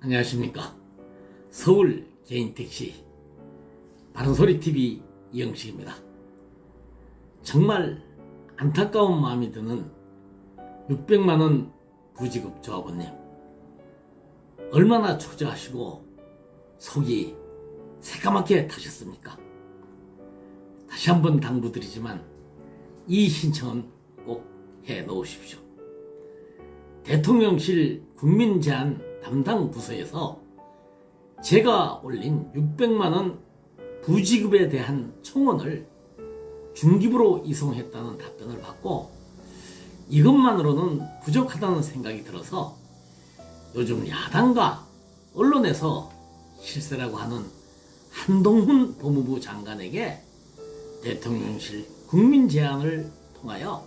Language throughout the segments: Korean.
안녕하십니까. 서울 개인택시 바른소리TV 이영식입니다. 정말 안타까운 마음이 드는 600만원 부지급 조합원님, 얼마나 초조하시고 속이 새까맣게 타셨습니까? 다시 한번 당부드리지만 이 신청은 꼭 해 놓으십시오. 대통령실 국민제안 담당 부서에서 제가 올린 600만원 부지급에 대한 청원을 중기부로 이송했다는 답변을 받고 이것만으로는 부족하다는 생각이 들어서 요즘 야당과 언론에서 실세라고 하는 한동훈 법무부 장관에게 대통령실 국민제안을 통하여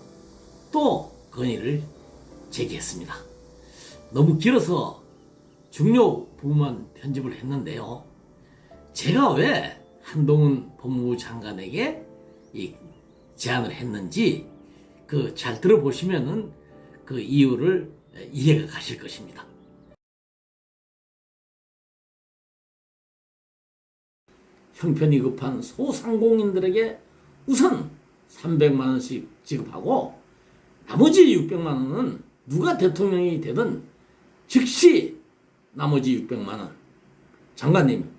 또 건의를 제기했습니다. 너무 길어서 중요 부분만 편집을 했는데요. 제가 왜 한동훈 법무부 장관에게 이 제안을 했는지 잘 들어보시면은 그 이유를 이해가 가실 것입니다. 형편이 급한 소상공인들에게 우선 300만원씩 지급하고 나머지 600만원은 누가 대통령이 되든 즉시 나머지 600만원. 장관님,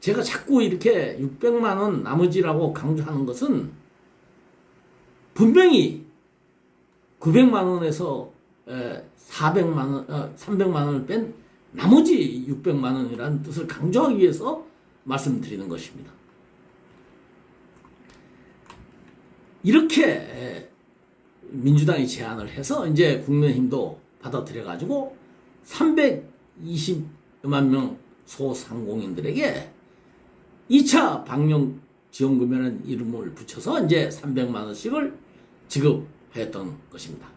제가 자꾸 이렇게 600만원 나머지라고 강조하는 것은 분명히 900만원에서 300만원을 뺀 나머지 600만원이라는 뜻을 강조하기 위해서 말씀드리는 것입니다. 이렇게 민주당이 제안을 해서 이제 국민의힘도 받아들여가지고 320만 명 소상공인들에게 2차 방역 지원금이라는 이름을 붙여서 이제 300만 원씩을 지급하였던 것입니다.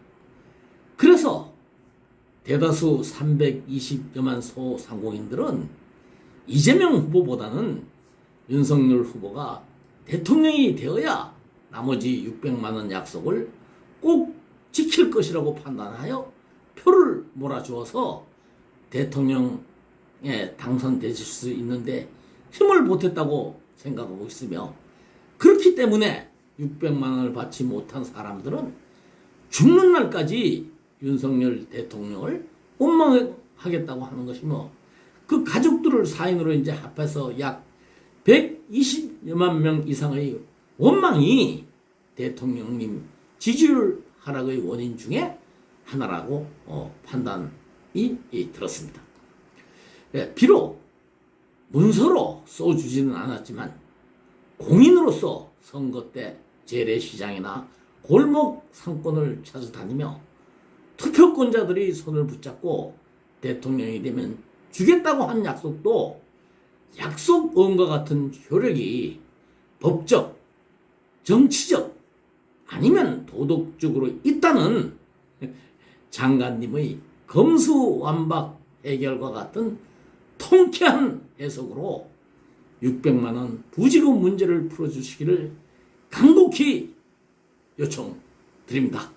그래서 대다수 320여만 소상공인들은 이재명 후보보다는 윤석열 후보가 대통령이 되어야 나머지 600만 원 약속을 꼭 지킬 것이라고 판단하여 표를 몰아주어서 대통령에 당선되실 수 있는데 힘을 보탰다고 생각하고 있으며, 그렇기 때문에 600만 원을 받지 못한 사람들은 죽는 날까지 윤석열 대통령을 원망하겠다고 하는 것이며, 그 가족들을 사인으로 이제 합해서 약 120여만 명 이상의 원망이 대통령님 지지율 하락의 원인 중에 하나라고 판단이 들었습니다. 비록 문서로 써주지는 않았지만 공인으로서 선거 때 재래시장이나 골목 상권을 찾아다니며 투표권자들이 손을 붙잡고 대통령이 되면 주겠다고 한 약속도 약속언과 같은 효력이 법적, 정치적, 아니면 도덕적으로 있다는 장관님의 검수완박 해결과 같은 통쾌한 해석으로 600만 원 부지급 문제를 풀어주시기를 간곡히 요청드립니다.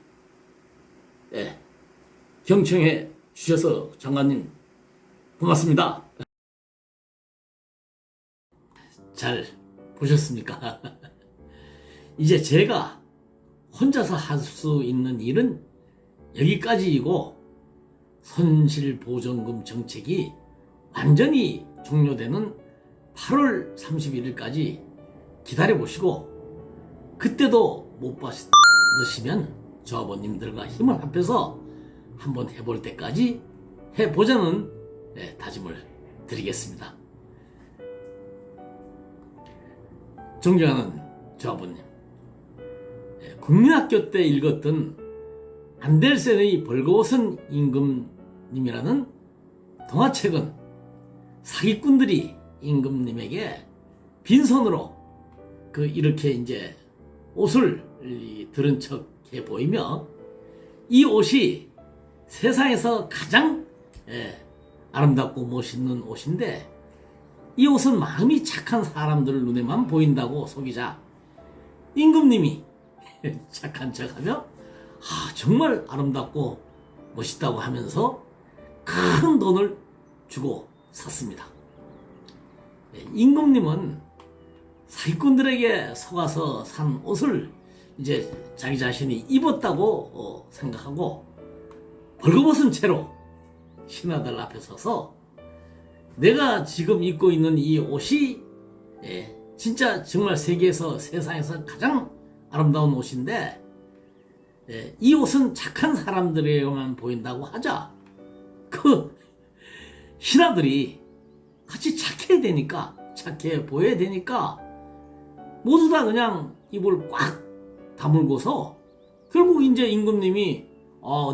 네, 경청해 주셔서 장관님 고맙습니다. 잘 보셨습니까? 이제 제가 혼자서 할 수 있는 일은 여기까지이고, 손실보전금 정책이 완전히 종료되는 8월 31일까지 기다려보시고, 그때도 못 받으시면 조합원님들과 힘을 합해서 한번 해볼 때까지 해보자는 다짐을 드리겠습니다. 존경하는 조합원님, 국민학교 때 읽었던 안델센의 벌거벗은 임금님이라는 동화책은 사기꾼들이 임금님에게 빈손으로 이렇게 이제 옷을 들은 척 해 보이며, 이 옷이 세상에서 가장 아름답고 멋있는 옷인데, 이 옷은 마음이 착한 사람들 눈에만 보인다고 속이자 임금님이 착한 척하며 정말 아름답고 멋있다고 하면서 큰 돈을 주고 샀습니다. 임금님은 사기꾼들에게 속아서 산 옷을 이제 자기 자신이 입었다고 생각하고 벌거벗은 채로 신하들 앞에 서서 내가 지금 입고 있는 이 옷이 진짜 정말 세상에서 가장 아름다운 옷인데 이 옷은 착한 사람들에게만 보인다고 하자. 그 신하들이 같이 착해 보여야 되니까 모두 다 그냥 입을 꽉 다물고서 결국 이제 임금님이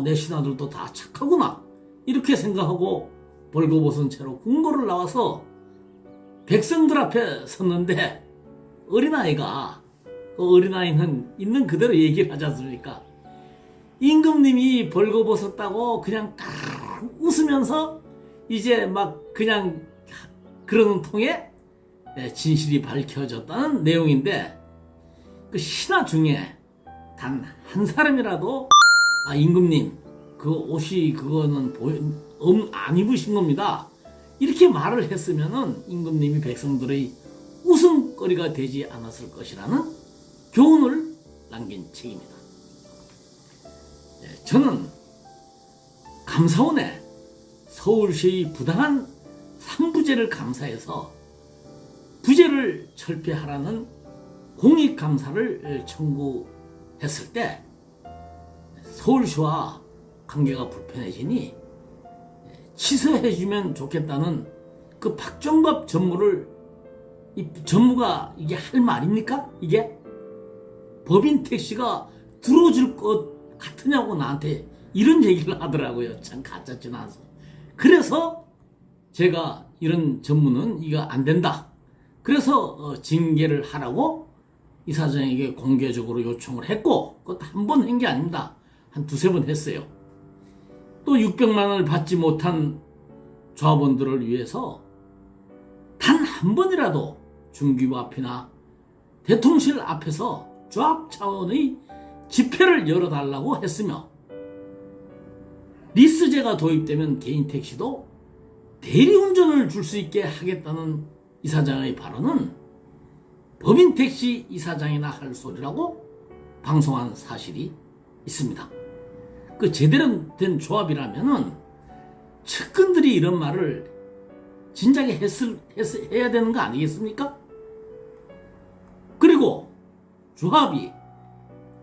내 신하들도 다 착하구나 이렇게 생각하고 벌거벗은 채로 궁궐을 나와서 백성들 앞에 섰는데 어린아이가 어린아이는 있는 그대로 얘기를 하지 않습니까? 임금님이 벌거벗었다고 그냥 딱 웃으면서 이제 막 그냥 그러는 통에 진실이 밝혀졌다는 내용인데 그 신하 중에 단 한 사람이라도 임금님 그 옷이 그거는 안 입으신 겁니다 이렇게 말을 했으면은 임금님이 백성들의 웃음거리가 되지 않았을 것이라는 교훈을 남긴 책입니다. 저는 감사원에 서울시의 부당한 상부제를 감사해서 부제를 철폐하라는 공익감사를 청구했을 때 서울시와 관계가 불편해지니 취소해주면 좋겠다는 그 박정갑 전무가 이게 할 말입니까? 이게 법인 택시가 들어줄 것 같으냐고 나한테 이런 얘기를 하더라고요. 참 가짜지 않아서. 그래서 제가 이런 전무는 이거 안 된다. 그래서 징계를 하라고 이사장에게 공개적으로 요청을 했고 그것도 한 번 한 게 아닙니다. 한 두세 번 했어요. 또 600만 원을 받지 못한 조합원들을 위해서 단 한 번이라도 중기부 앞이나 대통령실 앞에서 조합 차원의 집회를 열어달라고 했으며 리스제가 도입되면 개인 택시도 대리운전을 줄 수 있게 하겠다는 이사장의 발언은 법인 택시 이사장이나 할 소리라고 방송한 사실이 있습니다. 그 제대로 된 조합이라면은 측근들이 이런 말을 진작에 해야 되는 거 아니겠습니까? 그리고 조합이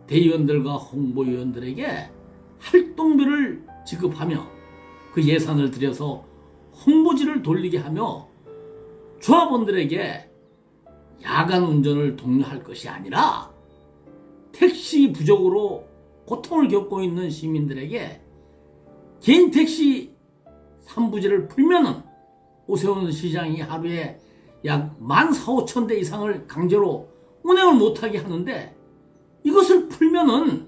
대의원들과 홍보위원들에게 활동비를 지급하며 그 예산을 들여서 홍보지를 돌리게 하며 조합원들에게 야간 운전을 독려할 것이 아니라 택시 부족으로 고통을 겪고 있는 시민들에게 개인 택시 3부제를 풀면은 오세훈 시장이 하루에 약 14,5천 대 이상을 강제로 운행을 못하게 하는데 이것을 풀면은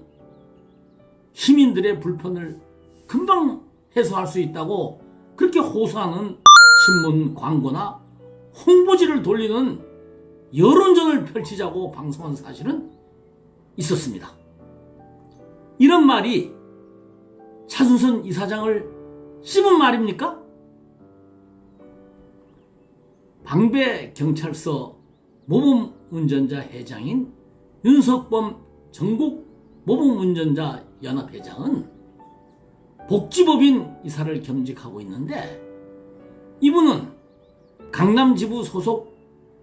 시민들의 불편을 금방 해소할 수 있다고 그렇게 호소하는 신문 광고나 홍보지를 돌리는 여론전을 펼치자고 방송한 사실은 있었습니다. 이런 말이 차순선 이사장을 씹은 말입니까? 방배경찰서 모범운전자 회장인 윤석범 전국 모범운전자 연합회장은 복지법인 이사를 겸직하고 있는데 이분은 강남지부 소속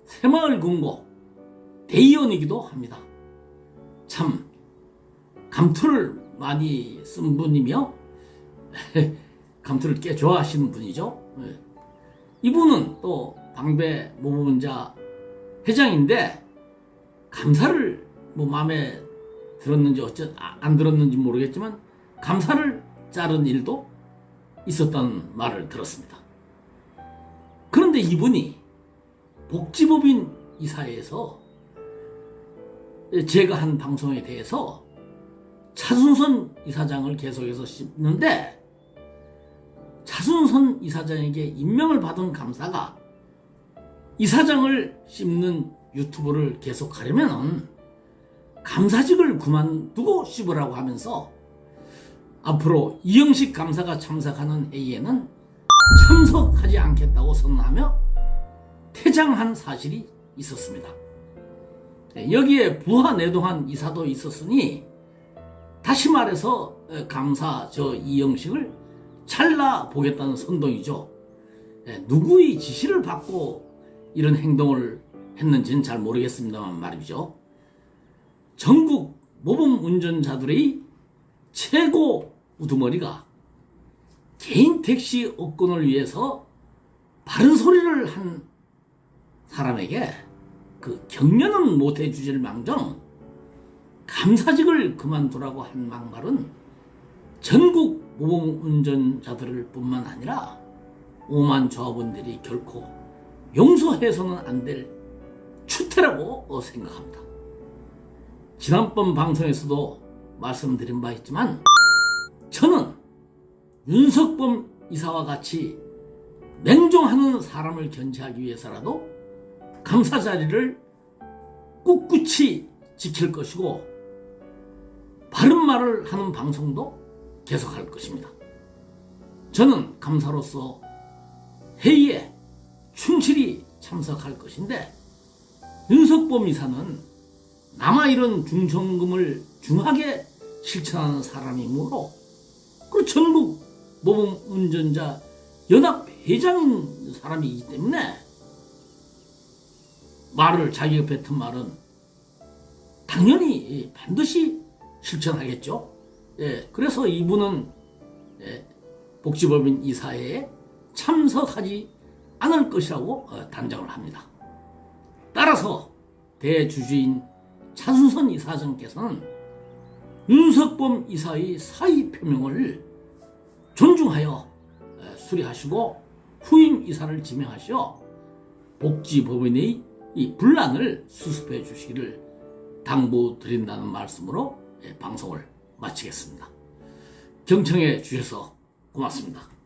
새마을금고 대의원이기도 합니다. 참 감투를 많이 쓴 분이며 감투를 꽤 좋아하시는 분이죠. 이분은 또 방배 모범운자 회장인데 감사를 마음에 들었는지 안 들었는지 모르겠지만 감사를 자른 일도 있었다는 말을 들었습니다. 그런데 이분이 복지법인 이사회에서 제가 한 방송에 대해서 차순선 이사장을 계속해서 씹는데 차순선 이사장에게 임명을 받은 감사가 이사장을 씹는 유튜브를 계속하려면 감사직을 그만두고 씹으라고 하면서 앞으로 이영식 감사가 참석하는 회의에는 참석하지 않겠다고 선언하며 퇴장한 사실이 있었습니다. 여기에 부하 내동한 이사도 있었으니 다시 말해서 감사 저 이영식을 잘라보겠다는 선동이죠. 누구의 지시를 받고 이런 행동을 했는지는 잘 모르겠습니다만 말이죠. 전국 모범 운전자들의 최고 우두머리가 개인 택시 업권을 위해서 바른 소리를 한 사람에게 그 격려는 못 해주질 망정 감사직을 그만두라고 한 막말은 전국 모범 운전자들을 뿐만 아니라 오만 조합원들이 결코 용서해서는 안 될 추태라고 생각합니다. 지난번 방송에서도 말씀드린 바 있지만 저는 윤석범 이사와 같이 맹종하는 사람을 견제하기 위해서라도 감사 자리를 꿋꿋이 지킬 것이고 바른 말을 하는 방송도 계속할 것입니다. 저는 감사로서 회의에 충실히 참석할 것인데 윤석범 이사는 남아이런 중천금을 중하게 실천하는 사람이므로 그 전국 모범 운전자 연합 회장인 사람이기 때문에 말을 자기가 뱉은 말은 당연히 반드시 실천하겠죠. 그래서 이분은 복지법인 이사회에 참석하지 않을 것이라고 단정을 합니다. 따라서 대주주인 차순선 이사장께서는 윤석범 이사의 사의 표명을 존중하여 수리하시고 후임 이사를 지명하시어 복지법인의 이 분란을 수습해 주시기를 당부드린다는 말씀으로 방송을 마치겠습니다. 경청해 주셔서 고맙습니다.